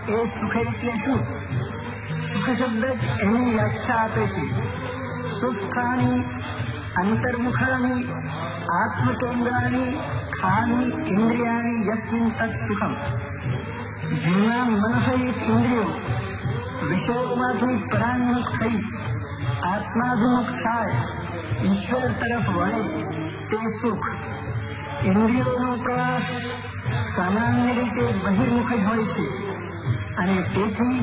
એ સુખ એટલે શું? સુખ શબ્દ એની વ્યાખ્યા આપે છે. સુખાની અંતર્મુખાની આત્મકેન્દ્રાની ખાની ઇન્દ્રિયાની યસ્મિન તत् સુખમ. જેના મનસહિત ઇન્દ્રિયો વિષયોમાંથી પરાન્મુખ થઈ આત્માભિમુખ થાય, ઈશ્વર તરફ વળે તે સુખ. ઇન્દ્રિયોનો પ્રવાસ સામાન્ય રીતે બહિર્મુખ જ હોય છે અને તેથી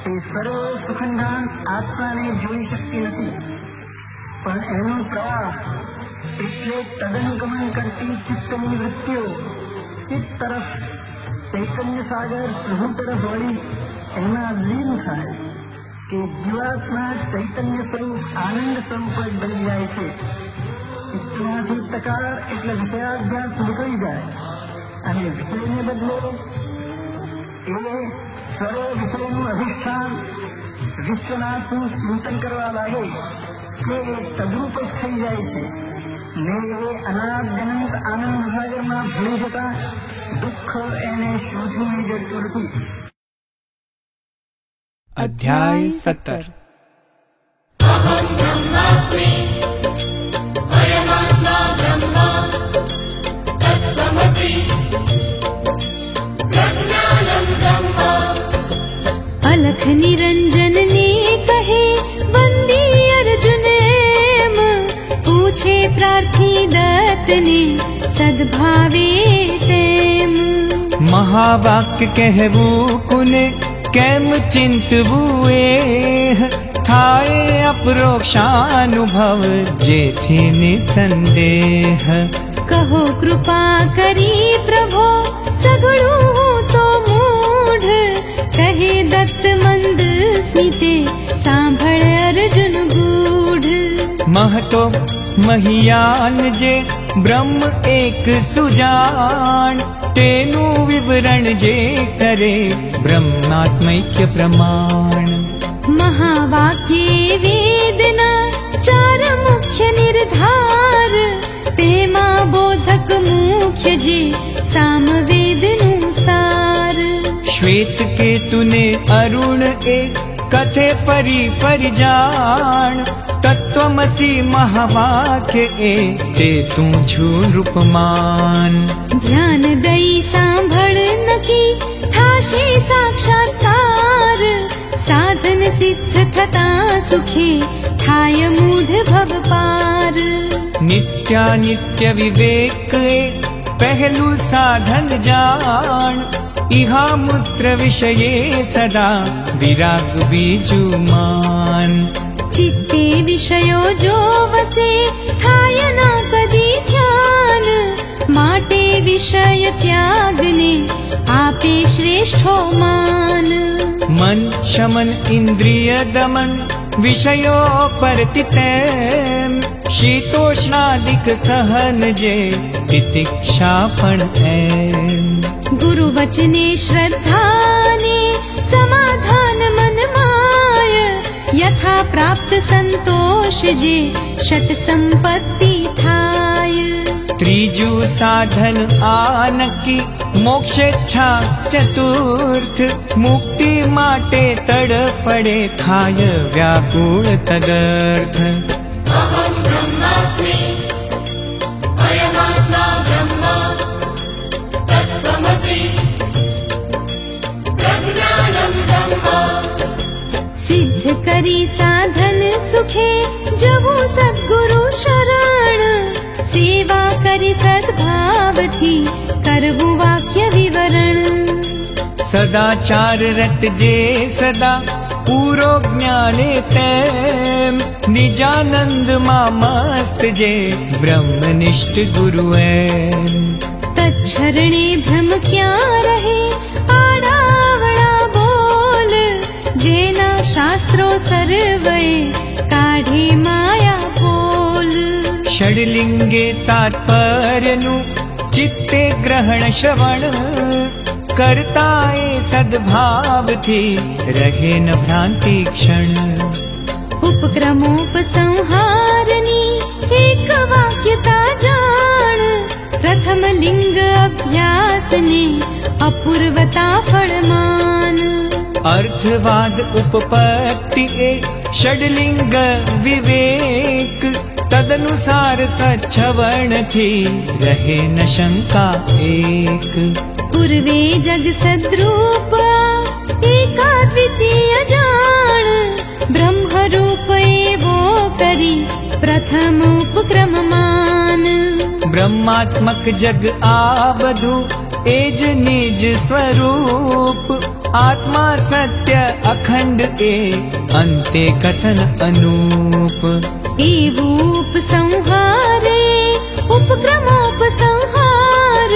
તે સર્વ સુખંધાન આત્માને જોઈ શકતી નથી. પણ એનો પ્રવાસ એટલે તદનુગમન કરતી ચિત્તની વૃત્તિઓ ચિત્ત તરફ ચૈતન્ય સાગર પ્રભુ તરફ વળી એમાં લીન થાય કે જીવાત્મા ચૈતન્ય સ્વરૂપ આનંદ સ્વરૂપ જ બની જાય છે. ચિત્તમાંથી તકાર એટલે વિષયાભ્યાસ નીકળી જાય અને વિષયને બદલે એ સર્વ વિષયનું અધિષ્ઠાન વિશ્વનાથનું ચિંતન કરવા લાગે કે એ તદ્રુપ જ થઈ જાય છે ને એ અનાદ અનંત આનંદ સાગરમાં ભૂલી જતા દુઃખ એને શોધીને જડતું નથી. અધ્યાય 17. અહં બ્રહ્માસ્મિ અયમાત્મા બ્રહ્મ તત્ત્વમસિ પ્રજ્ઞાનં બ્રહ્મ. અલખ નિરંજન ને કહે વંદી અર્જુન એમ, પૂછે પ્રાર્થી દત્ત ને સદભાવે તેમ. મહાવાક્ય કહેવું કુને કેમ ચિંતવું એ, થાય અપરોક્ષાનુભવ જેથી નિસંદેહ. કહો કૃપા કરી પ્રભો સગળું હું તો મૂઢ, કહે દત્ત મંદ સ્મિતે સાંભળ અર્જુન ગૂઢ. મહતો મહિયાન જે બ્રહ્મ એક સુજાણ, તેનું વિવરણ જે કરે બ્રહ્માત્મૈક્ય પ્રમાણ. મહાવાક્યે વેદના ચાર મુખ્ય નિર્ધાર, તેમાં બોધક મુખ્ય જે સામવેદનું સાર. શ્વેત કેતુને અરુણ એ કથે પરી પરિજાણ, તત્વમસી મહાવાક્ય એ તે તું છું રૂપમાન. ધ્યાન દઈ સાંભળ નકી થાશે સાક્ષાત્કાર, સાધન સિદ્ધ થતા સુખે થાય મૂઢ ભવ પાર. નિત્યાનિત્ય વિવેક એ પહેલું સાધન જાણ, ઇહા મૂત્ર વિષયે સદા વિરાગ બીજું માન. ચિત્તે વિષયો જો વસે થાય ના કદી ધ્યાન, માટે વિષય ત્યાગને આપે શ્રેષ્ઠો માન. મન શમન ઇન્દ્રિય દમન વિષયો પરથી તેમ, શીતોષ્ણાદિક સહન જે તિતિક્ષા પણ એમ. ગુરુ વચને શ્રદ્ધાને સમાધાન મન માય, યથા પ્રાપ્ત સંતોષ જે શત સંપત્તિ થાય. ત્રીજું સાધન આ નક્કી મોક્ષેચ્છા ચતુર્થ, મુક્તિ માટે તડપડે થાય વ્યાકુળ તદર્થ. અહં બ્રહ્માસ્મિ અયમાત્મા બ્રહ્મ તત્ત્વમસિ પ્રજ્ઞાનં બ્રહ્મ. સિદ્ધ કરી સાધન સુખે જવું સદ્ગુરુ શરણ, સેવા કરી સદભાવથી કરવું વાક્ય વિવરણ. સદાચાર રત જે સદા પૂરો જ્ઞાને તેમ, નિજાનંદમાં મસ્ત જે બ્રહ્મનિષ્ઠ ગુરુ એમ. તચ્છરણે ભ્રમ ક્યાં રહે આડાવડા બોલ, જેના શાસ્ત્રો સર્વે કાઢે માયા પોલ. ષડલિંગે તાત્પર્યનું ચિત્તે ગ્રહણ શ્રવણ, કરતા એ સદભાવથી રહે ન ભ્રાંતિ ક્ષણ. ઉપક્રમોપસંહારની એક વાક્યતા જાણ, પ્રથમ લિંગ અભ્યાસને અપૂર્વતા ફળમાન. अर्थवाद उपपत्ति षडलिंग विवेक तदनुसार सच्छवर्ण थी रहे न शंका एक। पूर्वे जग सद्रूप एका द्वितीय जान ब्रह्म रूप एवो करी प्रथम उपक्रम मान। ब्रह्मात्मक जग आबधु एज निज स्वरूप आत्मा सत्य अखंड अंते कथन अनूप। एवूप संहारे उपक्रमोप संहार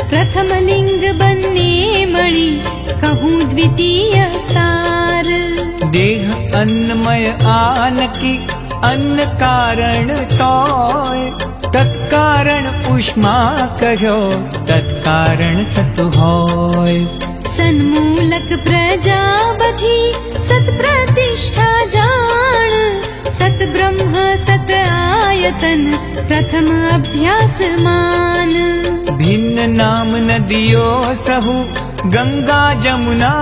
प्रथम लिंग बन्ने मणि कहूँ द्वितीय सार। देह अन्नमय आनकी अन्न कारण तोय तत्कारण उष्मा कहो तत्कारण सत होय। सन्मूलक प्रजापति सत प्रतिष्ठा जान सत ब्रह्म सत आयतन प्रथम अभ्यास मान। भिन्न नाम नदियों सहु गंगा जमुना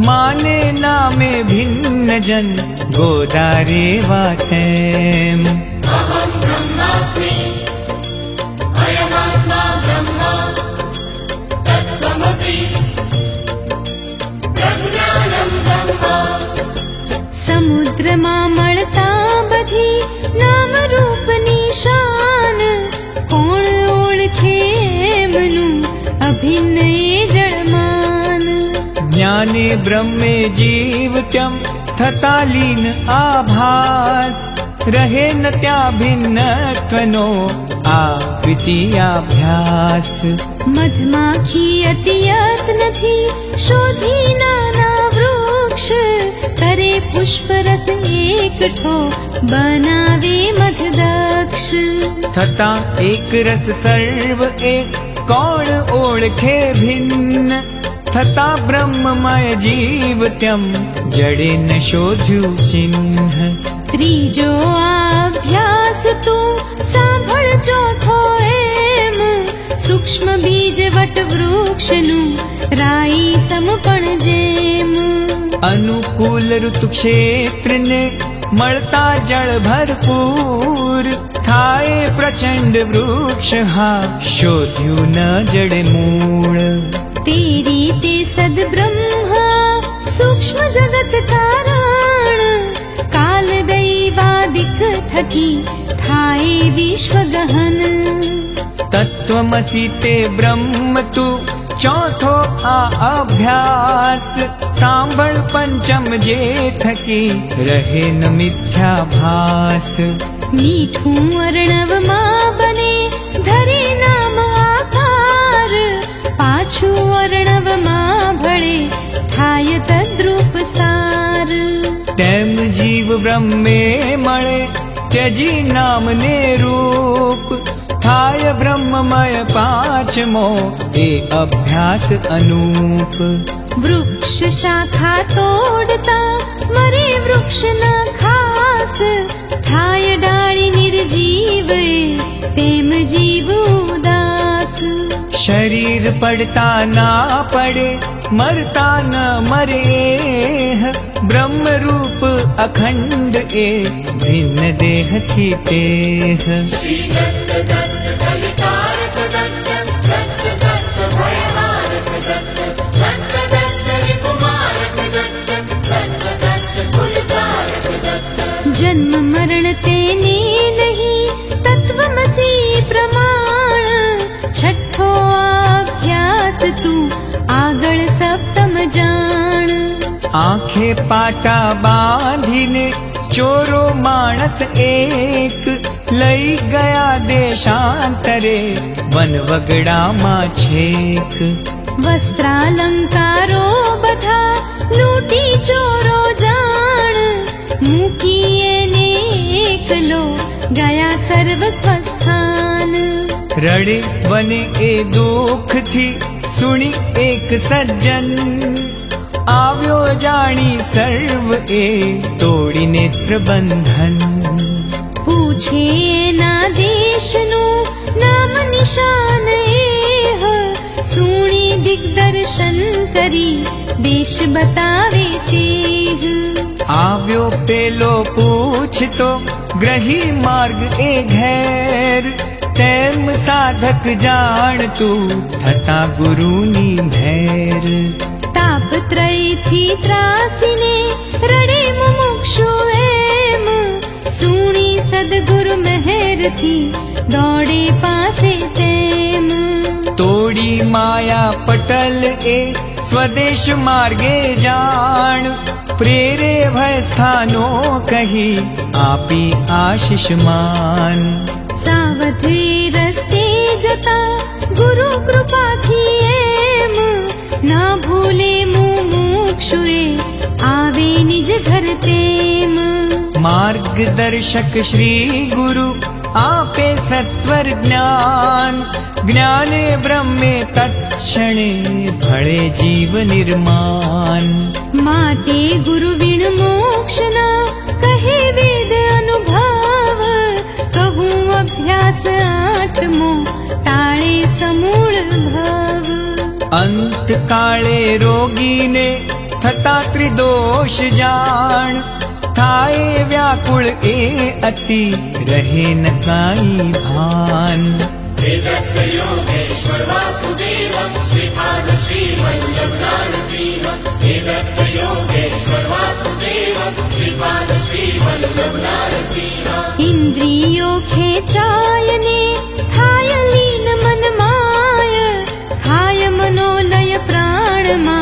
माने नामे भिन्न जन गोदारे वातेम। अहं ब्रह्मास्मि अयमात्मा ब्रह्म तत्त्वमसि प्रज्ञानं ब्रह्म। समुद्र मां मळता बधी नाम रूप निशान कोण ओळखे मनु अभिन्न ए जड़मान। ज्ञाने ब्रह्मे जीवत्यम थता लीन आभास रहे न त्या भिन्नत्वनो द्वितीयाभ्यास। मधमाखी अति यत्न थी शोधी नाना वृक्ष करे पुष्प रस एकठो बनावे मधदक्ष। थता एक रस सर्व एक कौन ओळखे भिन्न थता ब्रह्ममय जीवत्यम जड़े न शोध्यु चिन्ह। त्रीजो अभ्यास तू सांभळ चौथो एम सूक्ष्म बीज वट वृक्षनु राई समपण जेम। अनुकूल ऋतु क्षेत्र ने मळता जल भरपूर थाए प्रचंड वृक्ष हा शोध्यु न जड़ मूल। तेरी ते सद ब्रह्म सूक्ष्म जगत कारण काल दैवादिक थकी थाए विश्व गहन। तत्त्वमसि ते ब्रह्म तु चौथो अभ्यास सांभळ पंचम जे थकी रहे न मिथ्याभास। मीठू अर्णव मां बने धरे नाम आकार पाछू अर्णव मां भळे थाय तद्रूप सार। तेम जीव ब्रह्मे मळे त्यजी नाम ने रूप थाय ब्रह्ममय पांचमो ए अभ्यास अनूप। वृक्ष शाखा तोड़ता मरे वृक्ष न खास थाय डाली निर्जीव तेम जीव उदास। शरीर पड़ता ना पड़े मरता न मरे ब्रह्म रूप अखंड भिन्न देह थी तेह। श्री दत्त दत्त कलिकारक दत्त दत्त दत्त भयहारक दत्त दत्त दत्त रिपुमारक दत्त दत्त दत्त कुलकारक दत्त। जन्म मरण तेने नहीं तत्वमसि प्रमाण छठो अभ्यास तू आगळ सप्तम जान। आंखे पाटा बांधीने चोरो मानस एक लई गया देशांतरे वन वगड़ा मां छेक। वस्त्रालंकारो बधा लूटी चोरो जान मुकीए ने एकलो गया सर्वस्वस्थान। रड़े बने ए दुख थी सुनी एक सज्जन आव्यो जानी सर्व तोड़ी नेत्र बंधन। पूछे ना देशनु नाम निशान सुनी दिग्दर्शन करी देश बतावे तेह। आव्यो पेलो पूछतो ग्रही मार्ग ए घेर, तेम साधक जान तू थता गुरुनी भैर। तापत्रय थी त्रासीने रड़े मुमुक्षु एम, सुनी सदगुरु मेहर थी दौड़े पासे तेम। तोड़ी माया पटल ए स्वदेश मार्गे जान, प्रेरे भय स्थानो कही आपी आशीष मान। सावधे रस्ते जता गुरु कृपा थी एम, ना भूले मुमुक्षुए आवे निज घर तेम। मार्गदर्शक श्री गुरु आपे सत्वर ज्ञान, ज्ञाने ब्रह्मे तत्क्षणे भळे जीव निर्माण। माते गुरु बिन मोक्ष न कहे वेद अनुभव, कहूँ अभ्यास आठमो टाळे समूळ भव। अंत काळे रोगी ने थता त्रिदोष जान, थाए व्याकुल ए अति रहे न काई भान। वेदत्त योगेश्वर वासुदेव श्रीपाद श्री वल्लभ नारसिंह। वेदत्त योगेश्वर वासुदेव श्रीपाद श्री वल्लभ नारसिंह। इंद्रियों खेचायने थाय लीन मन माय, थाय मनोलय प्राण मा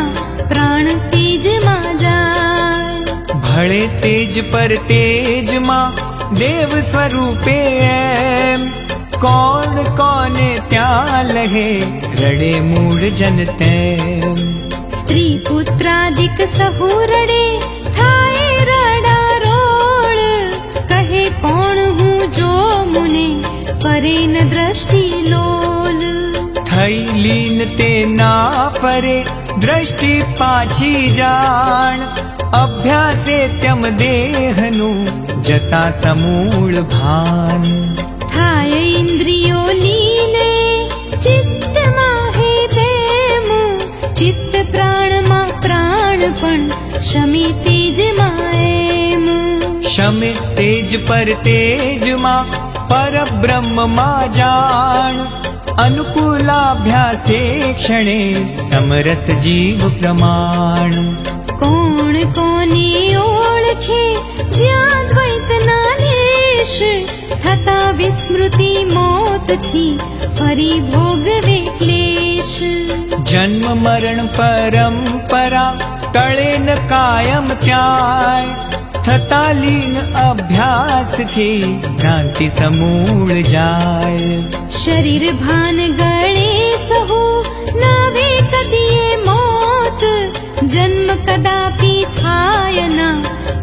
प्राण तेज मा जाय। भळे तेज पर तेज मां देव स्वरूपे एम, कौन कोने त्या लहे रड़े मूड जन तैम। स्त्री पुत्रादिक सहु रड़े थाए रड़ा रोड़, कहे कौन हूँ जो मुने परे न दृष्टि लोल। थई लीन ते ना परे दृष्टि पाची जान, अभ्यासे त्यम देहनु जता समूल भान। थाय इंद्रियो लीने चित्त माहे तेम, चित्त प्राण मा प्राणपण शमी तेज माएम। शमे तेज पर तेज मां पर ब्रह्म मा जान, अनुकूलाभ्यासे क्षणे समरस जीव प्रमाण। कोण कोने ओळखे ज्या द्वैत नालेश, थता विस्मृति मौत थी फरी भोगवे क्लेश। जन्म मरण परंपरा टळे न कायम त्याय, थता लीन अभ्यास थी भ्रांति समूल जाय। शरीर भान गळे सहु नावे कदिये मौत, जन्म कदापि थाय ना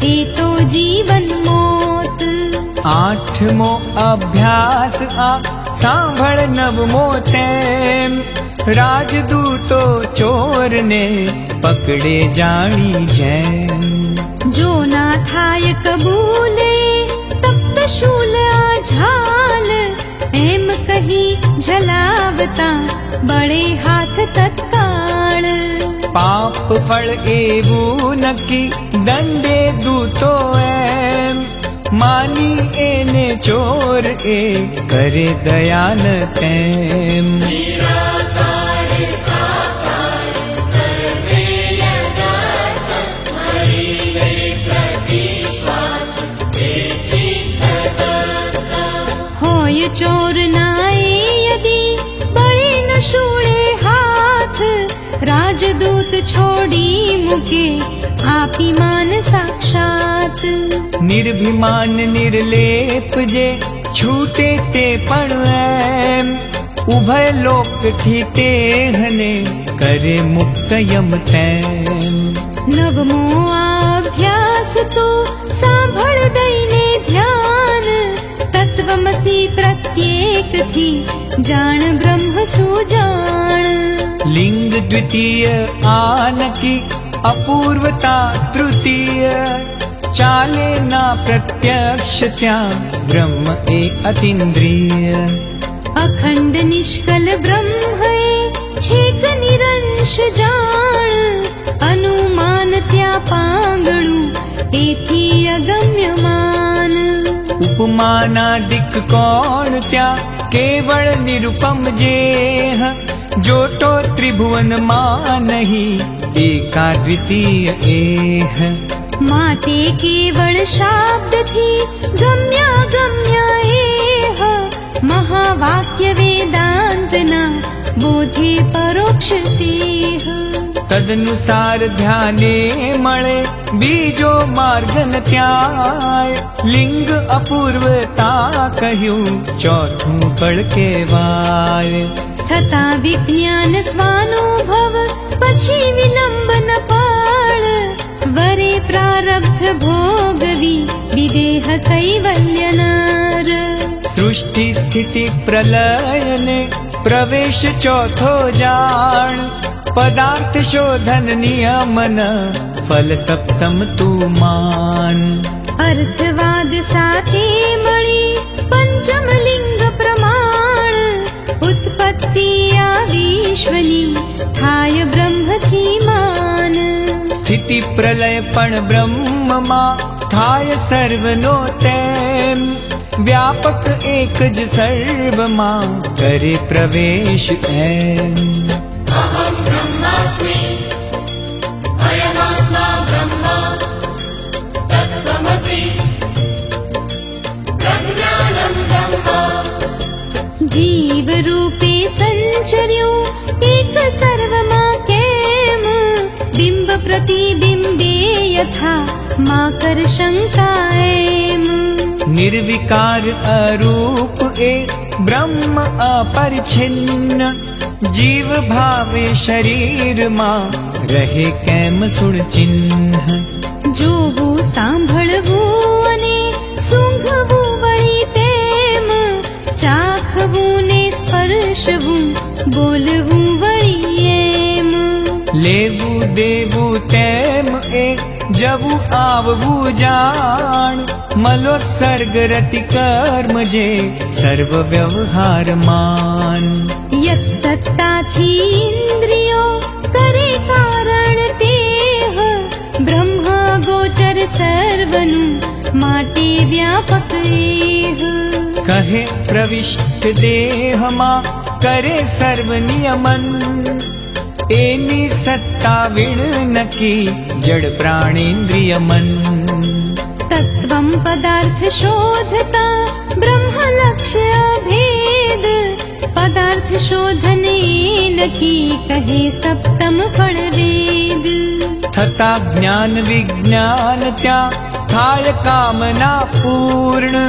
ए तो जीवन मौत। आठमो अभ्यास आ सांभळ नवमो तेम, राजदूतो चोर ने पकड़े जानी जैन। जो ना थाय कबूले तप्त शूल आझाल, एम कही झलावता बड़े हाथ तत्काल। पाप फल एवू नकी दंडे दूतो एम, मानी एने चोर ए करे दयान तैम। निराकार साकार सर्वे यदार्थ, हरिले प्रतिश्वास तेची दत्त। होय चोर नाए यदि बड़े न शूले हाथ, राजदूत छोड़ी मुके आपी मान साक्षात। निर्भिमान निर्लेप जे छूटे ते पण एम, उभय लोक थी तेहने करे मुक्त यम तैम। नवमो अभ्यास तो सांभळ दईने ध्यान, तत्वमसि प्रत्येक थी जान ब्रह्म सुजान। लिंग द्वितीय आनकी अपूर्वता तृतीय, चाले ना प्रत्यक्ष त्या ब्रह्म ए अतीन्द्रिय। अखंड निष्कल ब्रह्म है छेक निरंश जान, उपमानादिक कोण त्या केवल निरुपम जेह जोटो त्रिभुवन मानहि एका द्वितीय एह माटे केवल शाब्द थी गम्या गम्या एह महावाक्य वेदांत ना बोधे परोक्ष तेह तदनुसार ध्याने मळे बीजो मार्ग न त्याय लिंग अपूर्वता कहूं चौथुं बळ केवाय थता विज्ञान स्वानुभव पछी विलंब न पाळ वरे प्रारब्ध भोगवी विदेह कैवल्यनार सृष्टि स्थिति प्रलय ने प्रवेश चौथो जान पदार्थ शोधन नियमन फल सप्तम तू मान अर्थवाद साथे मळी पंचम लिंग प्रमाण उत्पत्ति आ विश्वनी थाय ब्रह्म थी मान स्थिति प्रलय पण ब्रह्म मा थाय सर्वनो तेम व्यापक एकज सर्व मा करे प्रवेश एम अहं ब्रह्मास्मि अयमात्मा ब्रह्म तत्त्वमसि प्रज्ञानं ब्रह्म जीव रूपे संचर्यो एक सर्वमा केम बिंब प्रतिबिंबे यथा मा कर शंकाएम निर्विकार अरूप ए ब्रह्म अपरिछिन्न जीव भावे शरीर मा रहे कैम सुन चिन्ह जोवू सांभळवू अने सूंघवू वळी तेम चाखवू ने स्पर्शवू बोलवू वळी एम लेवू देवू तेम ए जवू आववू जान मलोत्सर्ग रति कर्म जे सर्व व्यवहार मान यत् सत्ता थी इंद्रियो करे कारण तेह ब्रह्म गोचर सर्वनु माटे व्यापक एह कहे प्रविष्ट देह मा करे सर्व नियमन एनी सत्ता विण नकी जड़ प्राणेन्द्रिय मन तत्वं पदार्थ शोधता ब्रह्म लक्ष्य भेद पदार्थ शोधने नकी कहे सप्तम फल वेद थता ज्ञान विज्ञान त्या थाय कामना पूर्ण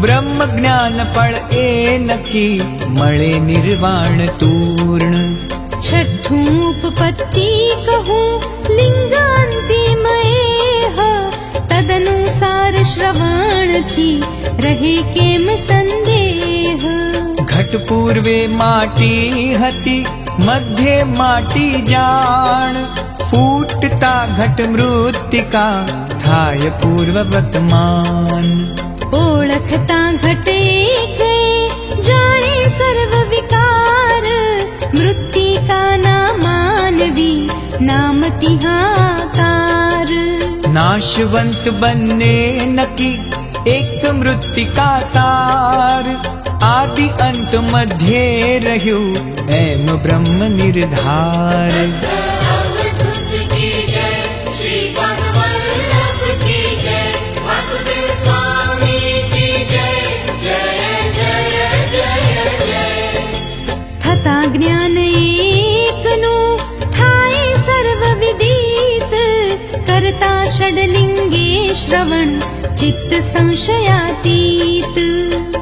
ब्रह्म ज्ञान फल ए नकी मळे निर्वाण तूर्ण छठू उपपत्ति कहूँ लिंग अंतिम एह तदनुसार श्रवण थी रहे केम संदेह घट पूर्वे माटी हती मध्य माटी जान फूटता घट मृत्तिका थाय पूर्व वर्तमान ओळखता घट एक जाने सर्व विकार मृत्तिका ना मानवी नाम तिहाकार नाशवंत बनने नकी एक मृत्तिका सार आदि अंत मध्य रहु एम ब्रह्म निर्धार की जय श्रीपाद वल्लभ की जय वासुदेव स्वामी की जय जय जय जय जय थता ज्ञान एकनु थाय सर्व विदित करता षडलिंगे श्रवण चित्त संशयातीत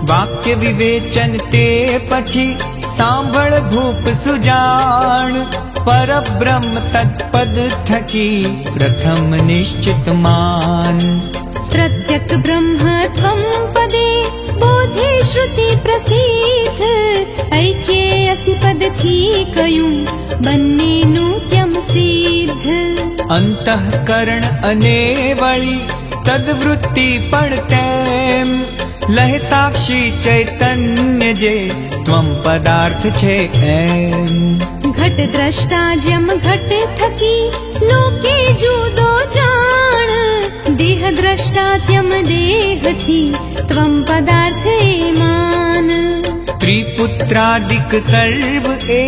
वाक्य विवेचन ते पछी सांभळ भूप सुजान पर ब्रह्म तत्पद थकी प्रथम निश्चित मान प्रत्यक ब्रह्मत्वं पदे बोधे श्रुति प्रसिद्ध ऐक्ये असि पद थी कयूं बन्ने नूत्यम सिद्ध अंतःकरण अनेवळी तद्वृत्ति पड़तेम लह साक्षी चैतन्य जे त्वं पदार्थ छे एम घट द्रष्टा जम घट थकी लोके जुदो जान देह द्रष्टात्यम देहथी त्वं पदार्थ मान। स्त्री पुत्रादिक सर्व ए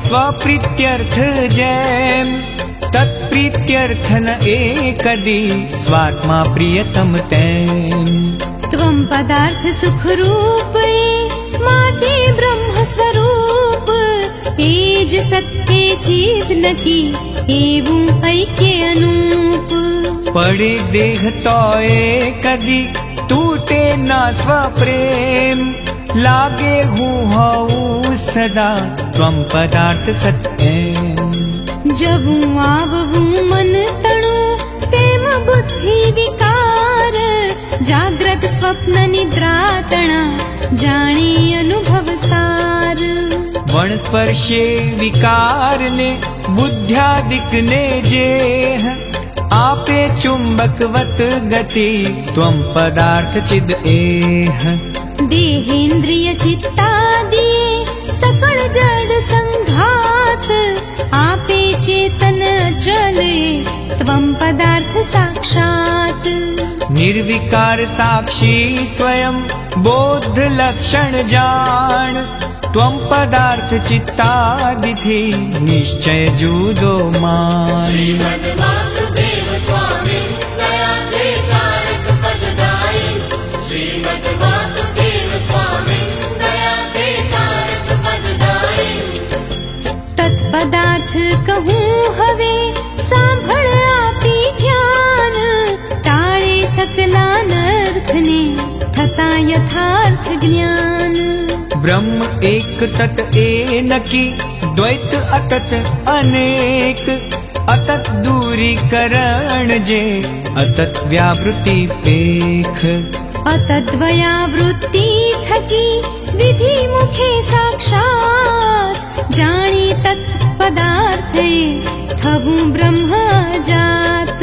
स्वप्रीत्यर्थ जैम, तत्प्रीत्यर्थ न एकदी स्वात्मा प्रियतम तैम। त्वं पदार्थ सुख रूप माटे ब्रह्म स्वरूप, एज सत्य चीत नकी एवं ऐक्य अनूप। पड़े देह तोए कदी टूटे ना स्वप्रेम, लागे हूँ सदा त्वं पदार्थ सत्यम। जबू आवू मन तणु तेम बुद्धि विकार, जाग्रत स्वप्न निद्रा तणा जाने अनुभव सार। वण स्पर्शे विकार ने बुद्ध्यादिक ने जेह, आपे चुंबकवत गति त्वं पदार्थ चिद एह। देहेन्द्रिय चित्तादि सकल जड़ संघात, आपे चेतन चले त्वं पदार्थ साक्षात। निर्विकार साक्षी स्वयं बोध लक्षण जान, त्वं पदार्थ चित्तादिथि निश्चय जूदो मान। श्रीमद् वासुदेव स्वामी दया देकारक पददायी, श्रीमद् वासुदेव स्वामी दया देकारक पददायी। तत्पदार्थ कहूँ हवे सांभळ आपी ध्यान, टाळे सकलानर्थ ने थता यथार्थ ज्ञान। ब्रह्म एक तत् एनकी, द्वैत अतत अनेक, अतत दूरीकरण जे अतत व्यावृत्ति पेख। अतद्वयावृत्ति थकी विधि मुखे साक्षात, जानी तत्पदार्थ थवु ब्रह्म जात।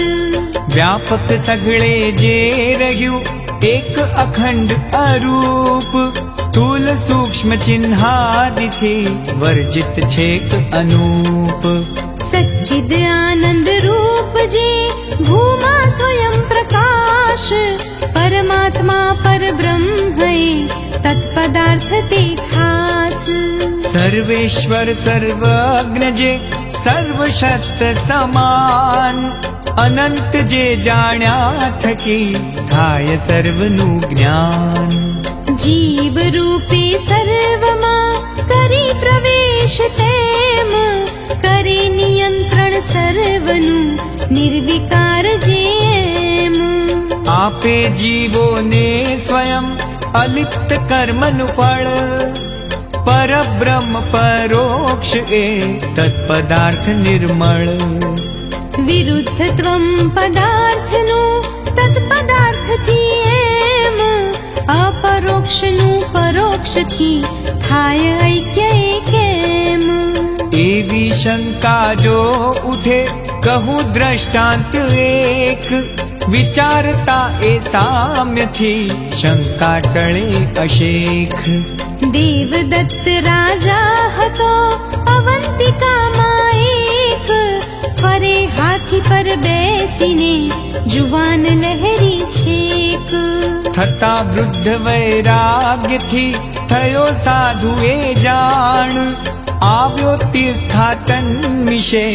व्यापक सगळे जे रह्यु एक अखंड अरूप, स्थूल सूक्ष्म चिन्हादिथि वर्जित छेक अनूप। सच्चिद आनंद रूप जे भूमा स्वयं प्रकाश, परमात्मा पर ब्रह्म तत्पदार्थ ते खास। सर्वेश्वर सर्वज्ञ जे सर्वशस्त्र समान, अनंत जे जाण्या थकी थाय सर्वनु ज्ञान। जीव रूपे सर्वमा करी प्रवेश तेम, करी नियंत्रण सर्वनु निर्विकार जेम। आपे जीवो ने स्वयं अलिप्त कर्मनु फल, पर ब्रह्म परोक्ष ए तत्पदार्थ निर्मल। विरुद्ध त्वं पदार्थनु तत्पदार्थ थी एम, अपरोक्षनु परोक्ष थी थाय ऐक्य एकेम। एवी शंका जो उठे कहूँ दृष्टांत एक, विचारता ए साम्य थी शंका टळे अशेख। देवदत्त राजा हतो अवंतिका माएक, फरे हाथी पर बेसीने जुवान लहरी छेक। थता वृद्ध वैराग्य थी थयो साधुए जान, આવ્યો તીર્થાટન વિશે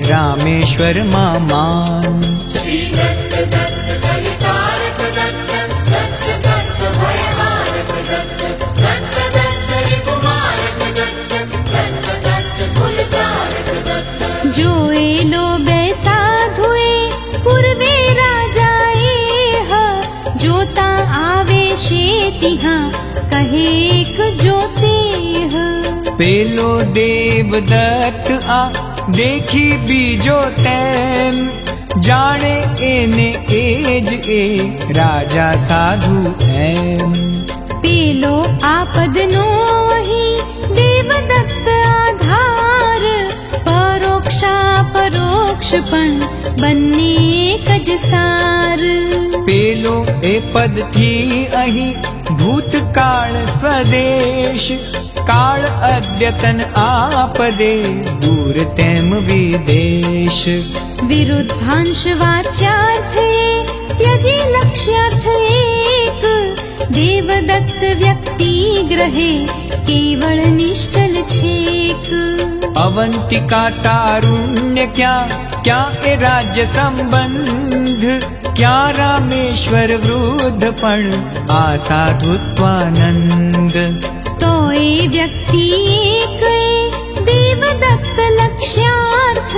રામેશ્વર મામાન। श्री दत्त दत्त कलिकारक दत्त, दत्त दत्त भयहारक दत्त, दत्त दत्त रिपुमारक दत्त, दत्त दत्त कुलकारक दत्त। जो एलो बैसा धुए पूर्वे राजाए ह, जोता आवे शेतिहा कहे एक जोते ह। पेलो देवदत्त आ देखी बीजो तेम, जाने एने एज ए राजा साधु एम। पेलो आपदनो ही देवदत्त आधार, परोक्षा परोक्ष पण बन्ने एक ज सार। पेलो ए पद थी अही भूतकाल स्वदेश, काल अद्यतन आपदे दूर तेम विदेश। विरुद्धांशवाच्यार्थे त्यजे लक्ष्यार्थ एक, देवदत्त व्यक्ति ग्रहे केवल निश्चल छेक। अवंतिका तारुण्य क्या क्या ए राज्य संबंध, क्या रामेश्वर वृद्धपण आसाधुत्वानंद। तो ए व्यक्ति एक देवदत्त लक्ष्यार्थ,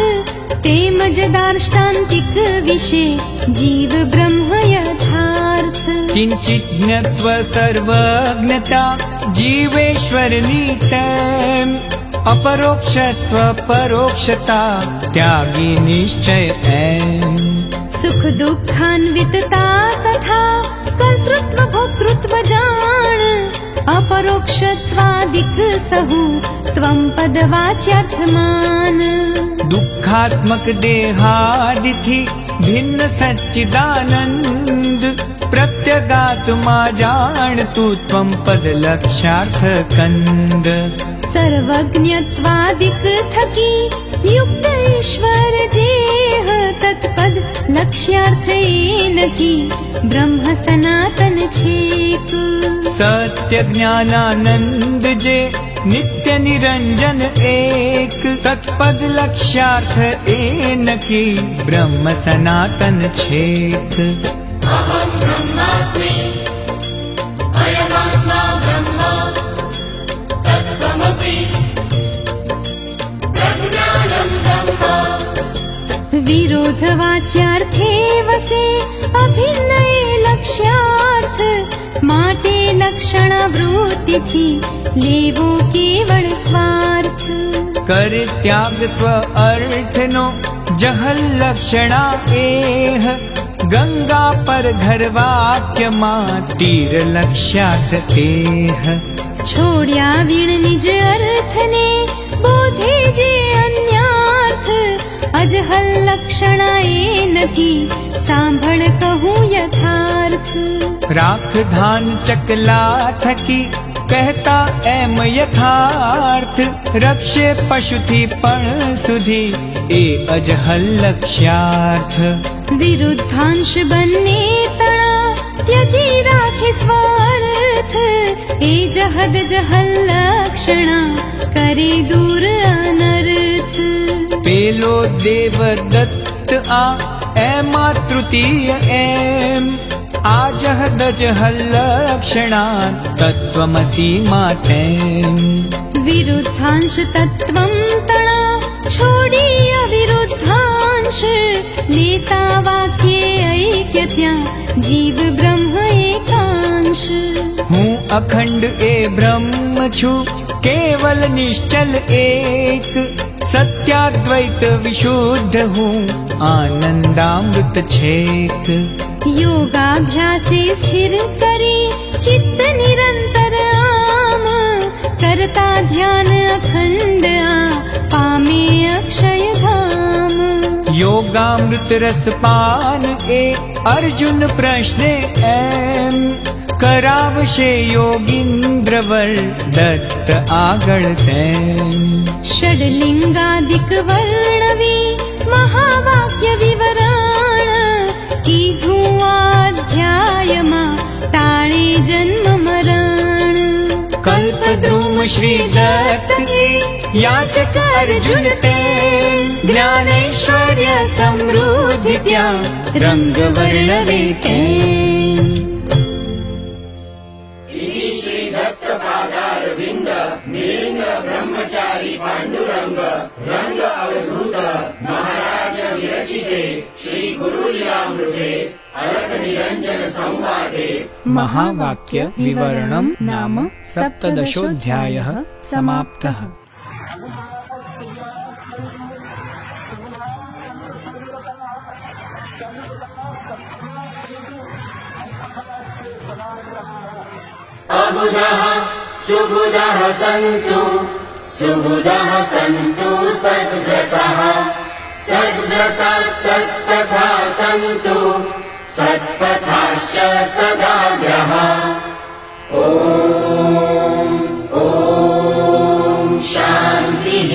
तेमज दार्ष्टान्तिक विषय जीव ब्रह्म यथार्थ। किंचित ज्ञत्व सर्वज्ञता जीवेश्वर नीतैम, अपरोक्षत्व परोक्षता त्यागी निश्चय ऐम। सुख दुःखान्वितता तथा कर्तृत्व भोक्तृत्व जान, अपरोक्षत्वादिक सहु त्वं पदवाच्यार्थमान। दुःखात्मक देहादिथि भिन्न सच्चिदानंद, प्रत्यगात्मा जान तू त्वं पद लक्ष्यार्थ कंद। सर्वज्ञत्वादिक थकी युक्त ईश्वर जेह, तत्पद लक्ष्यार्थ एनकी ब्रह्म सनातन छेक। सत्य ज्ञानानंद जे नित्य निरंजन एक, तत्पद लक्ष्यार्थ एनकी ब्रह्म सनातन छेक। अहं ब्रह्मास्मि अयमात्मा ब्रह्म, तत्त्वमसि प्रज्ञानं ब्रह्म। विरोधवाच्यार्थे वसे अभिन्न लक्ष्यार्थ, माटे लक्षणावृत्तिथि लेवो केवल स्वार्थ। कर त्याग स्व अर्थनो जहल लक्षणा एह, गंगा पर घर वाक्य मा तीर लक्ष्यार्थ एह। छोड्या वीण निज अर्थ ने बोधे जे अन्यार्थ, अजहल लक्षणा एनकी सांभळ कहूँ यथार्थ। राख धान चकला थकी कहता एम यथार्थ, रक्षे पशु थी पण सुधी ए अजहल लक्ष्यार्थ। विरुद्धांश बन्ने तणा त्यजी राखे स्वार्थ, ए जहद जहल लक्षणा करे दूर अनर्थ। पेलो देवदत्त आ एमा तृतीय एम, आजहद जहल लक्षणा तत्त्वमसि मातेम। विरुद्धांश तत्त्वं तणा छोड़ी अविरुद्धांश, लेता वाक्ये ऐक्यत्या जीव ब्रह्म एकांश। हूँ अखंड ए ब्रह्म छु केवल निश्चल एक, सत्याद्वैत विशुद्ध हूँ आनंदामृत छेक। योगाभ्यासे स्थिर करी चित्त निरंतर आम, करता ध्यान अखंड आ पामे अक्षय धाम। योगामृत रस पान ए अर्जुन प्रश्न एम, करावशे योगींद्रवर दत्त आगळ तेम। षड्लिंगादिक वर्णवी महावाक्य विवरण, कीधुं अध्यायमा टाळे जन्म मरण। कल्पद्रुम श्री दत्त के याचक अर्जुन ते, ज्ञानैश्वर्य समृद्धित्या रंग वर्णवे ते। इति श्री दत्त पादारविंद मिलिंद ब्रह्मचारी पांडुरंग रंग अवधूत महाराज विरचिते श्री गुरुलीलामृते अलख निरंजन संवादे महावाक्य विवरणं नाम 17ोऽध्यायः समाप्तः। अबुधः सुबुधः सन्तु सुबुधः सन्तु सद्व्रतः सद्व्रताः सत्पथा सन्तु सत्पथाश्च सदाग्रः। ॐ शान्तिः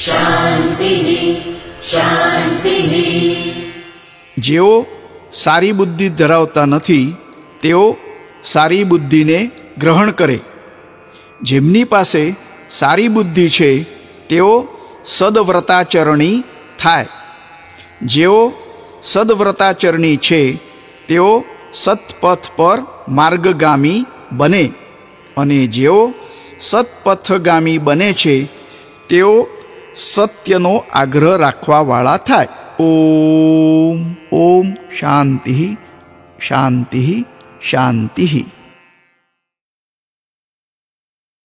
शान्तिः शान्तिः। જેઓ સારી બુદ્ધિ ધરાવતા નથી તેઓ સારી બુદ્ધિને ગ્રહણ કરે. જેમની પાસે સારી બુદ્ધિ છે તેઓ સદવ્રતાચરણી થાય. જેઓ સદવ્રતાચરણી છે તેઓ સત્પથ પર માર્ગગામી બને, અને જેઓ સત્પથગામી બને છે તેઓ સત્યનો આગ્રહ રાખવાવાળા થાય. ઓમ ઓમ શાંતિ શાંતિ શાંતિ.